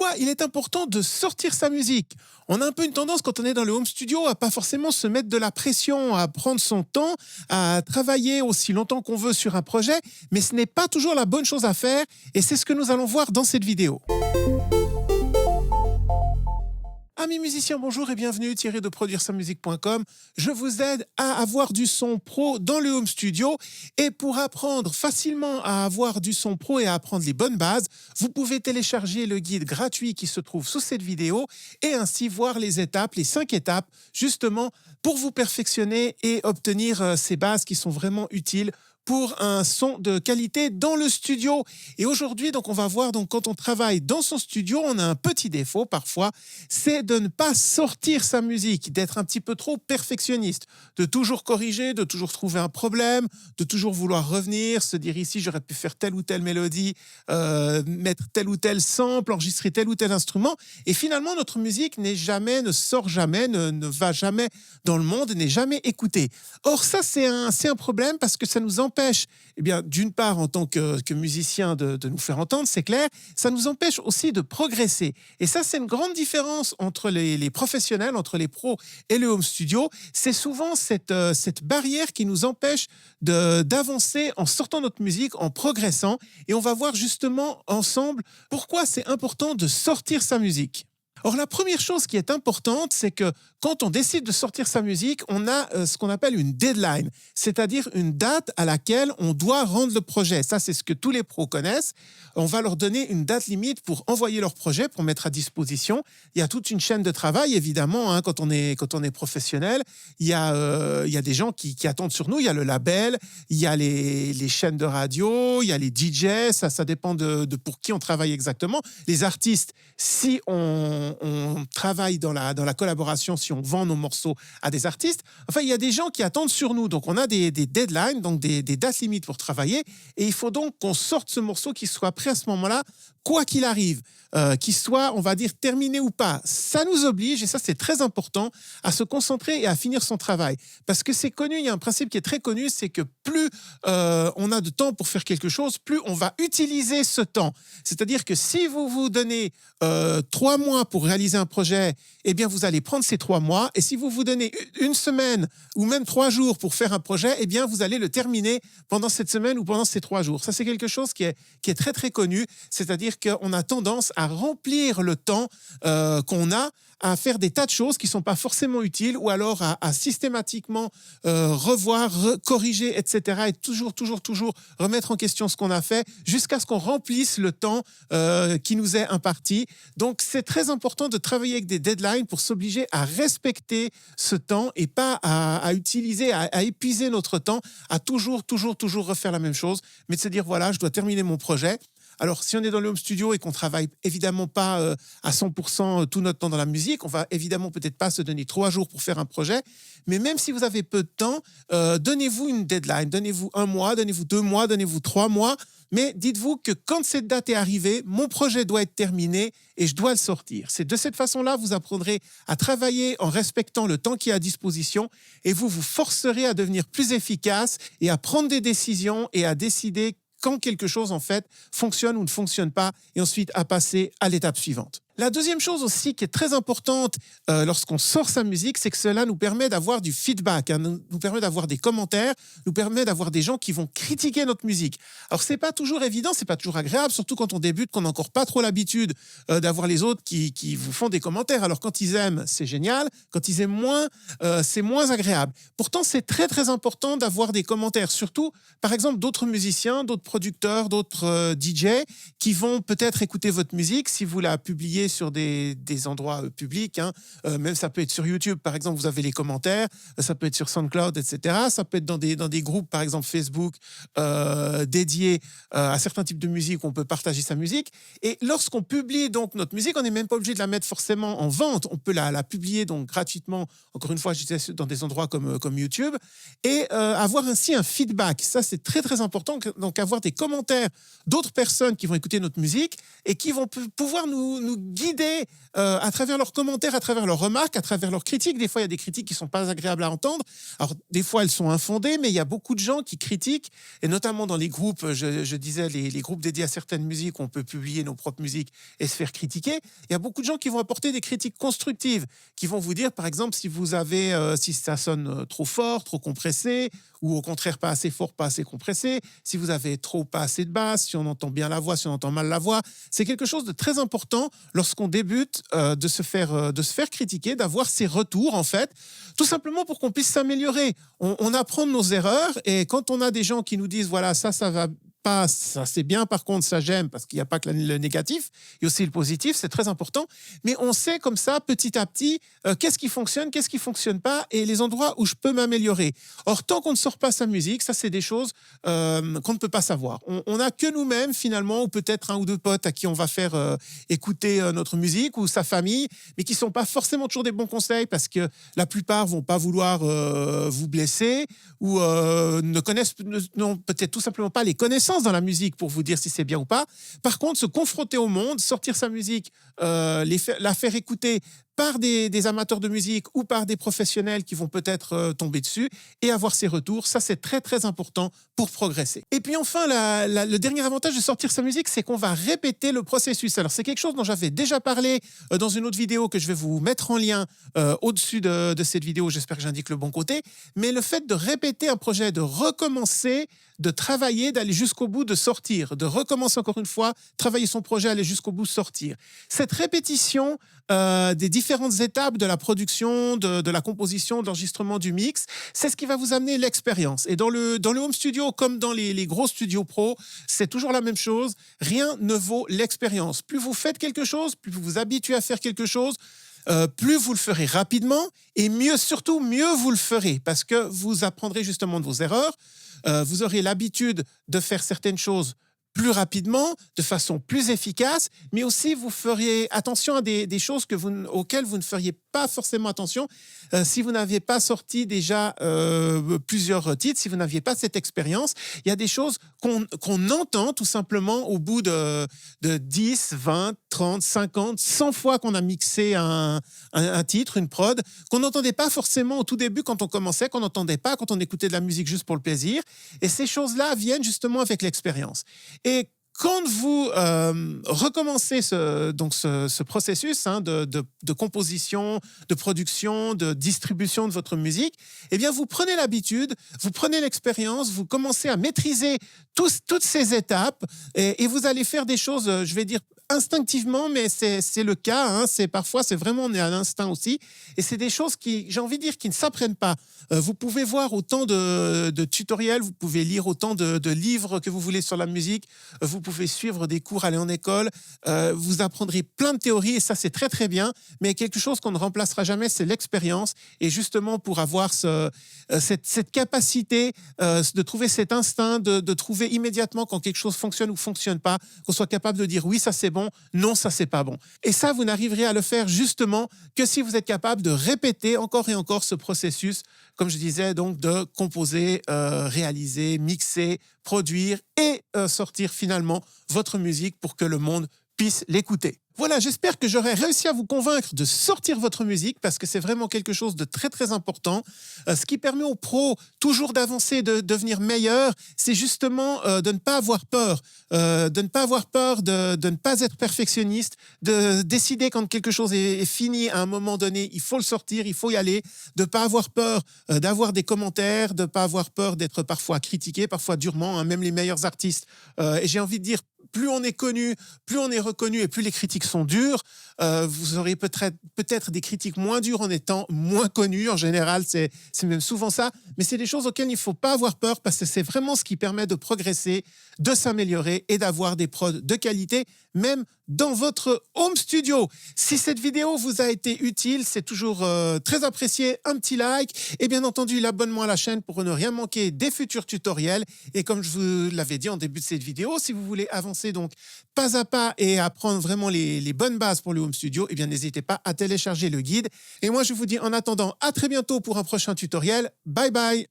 pourquoi il est important de sortir sa musique. On a un peu une tendance quand on est dans le home studio à pas forcément se mettre de la pression, à prendre son temps, à travailler aussi longtemps qu'on veut sur un projet, mais ce n'est pas toujours la bonne chose à faire et c'est ce que nous allons voir dans cette vidéo. Amis musiciens, bonjour et bienvenue, Thierry de produire-sa-musique.com. Je vous aide à avoir du son pro dans le home studio et pour apprendre facilement à avoir du son pro et à apprendre les bonnes bases, vous pouvez télécharger le guide gratuit qui se trouve sous cette vidéo et ainsi voir les étapes, les 5 étapes, justement pour vous perfectionner et obtenir ces bases qui sont vraiment utiles pour un son de qualité dans le studio. Et aujourd'hui, donc, on va voir, donc, quand on travaille dans son studio, on a un petit défaut parfois, c'est de ne pas sortir sa musique, d'être un petit peu trop perfectionniste, de toujours corriger, de toujours trouver un problème, de toujours vouloir revenir, se dire ici, j'aurais pu faire telle ou telle mélodie, mettre tel ou tel sample, enregistrer tel ou tel instrument. Et finalement, notre musique ne sort jamais, ne va jamais dans le monde, n'est jamais écoutée. Or, ça, c'est un problème parce que ça nous empêche, eh bien, d'une part, en tant que musicien, de nous faire entendre, c'est clair, ça nous empêche aussi de progresser. Et ça, c'est une grande différence entre les professionnels, entre les pros et le home studio. C'est souvent cette barrière qui nous empêche d'avancer en sortant notre musique, en progressant. Et on va voir justement ensemble pourquoi c'est important de sortir sa musique. Or, la première chose qui est importante, c'est que quand on décide de sortir sa musique, on a ce qu'on appelle une deadline, c'est-à-dire une date à laquelle on doit rendre le projet. Ça, c'est ce que tous les pros connaissent. On va leur donner une date limite pour envoyer leur projet, pour mettre à disposition. Il y a toute une chaîne de travail, évidemment, hein, quand on est professionnel. Il y a des gens qui attendent sur nous. Il y a le label, il y a les chaînes de radio, il y a les DJ. Ça dépend de pour qui on travaille exactement. Les artistes, si on travaille dans la collaboration, si on vend nos morceaux à des artistes, enfin, il y a des gens qui attendent sur nous. Donc, on a des deadlines, donc des dates limites pour travailler. Et il faut donc qu'on sorte ce morceau qui soit prêt à ce moment-là, quoi qu'il arrive, qu'il soit, on va dire, terminé ou pas. Ça nous oblige, et ça, c'est très important, à se concentrer et à finir son travail. Parce que c'est connu, il y a un principe qui est très connu, c'est que plus on a de temps pour faire quelque chose, plus on va utiliser ce temps. C'est-à-dire que si vous vous donnez 3 mois pour réaliser un projet, eh bien, vous allez prendre ces 3 mois. Et si vous vous donnez une semaine ou même 3 jours pour faire un projet, eh bien, vous allez le terminer pendant cette semaine ou pendant ces 3 jours. Ça, c'est quelque chose qui est très, très connu. C'est-à-dire qu'on a tendance à remplir le temps qu'on a à faire des tas de choses qui ne sont pas forcément utiles ou alors à systématiquement revoir, corriger, etc. Et toujours remettre en question ce qu'on a fait jusqu'à ce qu'on remplisse le temps qui nous est imparti. Donc, c'est très important de travailler avec des deadlines pour s'obliger à respecter ce temps et pas à utiliser, à épuiser notre temps, à toujours refaire la même chose, mais de se dire, voilà, je dois terminer mon projet. Alors, si on est dans le home studio et qu'on travaille évidemment pas à 100% tout notre temps dans la musique, on va évidemment peut-être pas se donner 3 jours pour faire un projet, mais même si vous avez peu de temps, donnez-vous une deadline, donnez-vous 1 mois, donnez-vous 2 mois, donnez-vous 3 mois, mais dites-vous que quand cette date est arrivée, mon projet doit être terminé et je dois le sortir. C'est de cette façon-là, vous apprendrez à travailler en respectant le temps qui est à disposition et vous vous forcerez à devenir plus efficace et à prendre des décisions et à décider quand quelque chose, en fait, fonctionne ou ne fonctionne pas, et ensuite à passer à l'étape suivante. La deuxième chose aussi qui est très importante lorsqu'on sort sa musique, c'est que cela nous permet d'avoir du feedback, hein, nous permet d'avoir des commentaires, nous permet d'avoir des gens qui vont critiquer notre musique. Alors, c'est pas toujours évident, c'est pas toujours agréable, surtout quand on débute, qu'on n'a encore pas trop l'habitude d'avoir les autres qui vous font des commentaires. Alors, quand ils aiment, c'est génial. Quand ils aiment moins, c'est moins agréable. Pourtant, c'est très, très important d'avoir des commentaires, surtout, par exemple, d'autres musiciens, d'autres producteurs, d'autres DJ qui vont peut-être écouter votre musique si vous la publiez sur des endroits publics, hein. Même ça peut être sur YouTube, par exemple, vous avez les commentaires, ça peut être sur SoundCloud, etc. Ça peut être dans des groupes, par exemple Facebook, dédiés à certains types de musique où on peut partager sa musique. Et lorsqu'on publie donc notre musique, on n'est même pas obligé de la mettre forcément en vente. On peut la publier donc gratuitement, encore une fois, je disais, dans des endroits comme YouTube, et avoir ainsi un feedback. Ça, c'est très, très important. Donc, avoir des commentaires d'autres personnes qui vont écouter notre musique et qui vont pouvoir nous guider à travers leurs commentaires, à travers leurs remarques, à travers leurs critiques. Des fois, il y a des critiques qui ne sont pas agréables à entendre. Alors, des fois, elles sont infondées, mais il y a beaucoup de gens qui critiquent, et notamment dans les groupes, je disais, les groupes dédiés à certaines musiques, on peut publier nos propres musiques et se faire critiquer. Il y a beaucoup de gens qui vont apporter des critiques constructives, qui vont vous dire, par exemple, si ça sonne trop fort, trop compressé, ou au contraire pas assez fort, pas assez compressé, si vous avez pas assez de basse, si on entend bien la voix, si on entend mal la voix. C'est quelque chose de très important lorsqu'on débute de se faire critiquer, d'avoir ces retours en fait, tout simplement pour qu'on puisse s'améliorer. On apprend de nos erreurs, et quand on a des gens qui nous disent voilà, ça va pas, ça c'est bien, par contre ça j'aime, parce qu'il n'y a pas que le négatif, il y a aussi le positif, c'est très important, mais on sait comme ça petit à petit qu'est-ce qui fonctionne pas, et les endroits où je peux m'améliorer. Or, tant qu'on ne sort pas sa musique, ça c'est des choses qu'on ne peut pas savoir. On n'a que nous-mêmes finalement, ou peut-être un ou deux potes à qui on va faire écouter notre musique, ou sa famille, mais qui ne sont pas forcément toujours des bons conseils, parce que la plupart vont pas vouloir vous blesser, ou n'ont peut-être tout simplement pas les connaissances dans la musique pour vous dire si c'est bien ou pas. Par contre, se confronter au monde, sortir sa musique, la faire écouter par des amateurs de musique ou par des professionnels qui vont peut-être tomber dessus, et avoir ces retours, ça c'est très très important pour progresser. Et puis enfin, le dernier avantage de sortir sa musique, c'est qu'on va répéter le processus. Alors c'est quelque chose dont j'avais déjà parlé dans une autre vidéo que je vais vous mettre en lien au-dessus de cette vidéo, j'espère que j'indique le bon côté, mais le fait de répéter un projet, de recommencer, de travailler, d'aller jusqu'au bout, de sortir, de recommencer encore une fois, travailler son projet, aller jusqu'au bout, sortir. Cette répétition des différentes étapes de la production, de la composition, de l'enregistrement, du mix, c'est ce qui va vous amener l'expérience. Et dans le home studio, comme dans les gros studios pro, c'est toujours la même chose. Rien ne vaut l'expérience. Plus vous faites quelque chose, plus vous vous habituez à faire quelque chose, plus vous le ferez rapidement, et surtout mieux vous le ferez, parce que vous apprendrez justement de vos erreurs. Vous aurez l'habitude de faire certaines choses plus rapidement, de façon plus efficace, mais aussi vous feriez attention à des choses auxquelles vous ne feriez pas forcément attention si vous n'aviez pas sorti déjà plusieurs titres, si vous n'aviez pas cette expérience. Il y a des choses qu'on entend tout simplement au bout de 10, 20, 30, 50, 100 fois qu'on a mixé un titre, une prod, qu'on n'entendait pas forcément au tout début quand on commençait, qu'on n'entendait pas quand on écoutait de la musique juste pour le plaisir. Et ces choses-là viennent justement avec l'expérience. Et quand vous recommencez ce processus de composition, de production, de distribution de votre musique, eh bien, vous prenez l'habitude, vous prenez l'expérience, vous commencez à maîtriser toutes ces étapes, et vous allez faire des choses, je vais dire, instinctivement, mais c'est le cas. Parfois, c'est vraiment, on est à l'instinct aussi. Et c'est des choses qui, j'ai envie de dire, qui ne s'apprennent pas. Vous pouvez voir autant de tutoriels, vous pouvez lire autant de livres que vous voulez sur la musique, vous pouvez suivre des cours, aller en école, vous apprendrez plein de théories, et ça, c'est très, très bien. Mais quelque chose qu'on ne remplacera jamais, c'est l'expérience. Et justement, pour avoir cette capacité de trouver cet instinct, de trouver immédiatement quand quelque chose fonctionne ou ne fonctionne pas, qu'on soit capable de dire oui, ça c'est bon, non, ça c'est pas bon. Et ça, vous n'arriverez à le faire justement que si vous êtes capable de répéter encore et encore ce processus, comme je disais, donc de composer, réaliser, mixer, produire et sortir finalement votre musique pour que le monde puisse l'écouter. Voilà, j'espère que j'aurai réussi à vous convaincre de sortir votre musique, parce que c'est vraiment quelque chose de très très important. Ce qui permet aux pros toujours d'avancer, de devenir meilleurs, c'est justement de ne pas avoir peur, de ne pas être perfectionniste, de décider quand quelque chose est fini à un moment donné, il faut le sortir, il faut y aller, de ne pas avoir peur d'avoir des commentaires, de ne pas avoir peur d'être parfois critiqué, parfois durement, même les meilleurs artistes. Et j'ai envie de dire, plus on est connu, plus on est reconnu, et plus les critiques sont dures. Vous aurez peut-être des critiques moins dures en étant moins connu. En général, c'est même souvent ça. Mais c'est des choses auxquelles il ne faut pas avoir peur, parce que c'est vraiment ce qui permet de progresser, de s'améliorer et d'avoir des prods de qualité, même dans votre home studio. Si cette vidéo vous a été utile, c'est toujours très apprécié. Un petit like et bien entendu l'abonnement à la chaîne pour ne rien manquer des futurs tutoriels. Et comme je vous l'avais dit en début de cette vidéo, si vous voulez avancer donc pas à pas et apprendre vraiment les bonnes bases pour le home studio, eh bien n'hésitez pas à télécharger le guide. Et moi je vous dis en attendant à très bientôt pour un prochain tutoriel. Bye bye.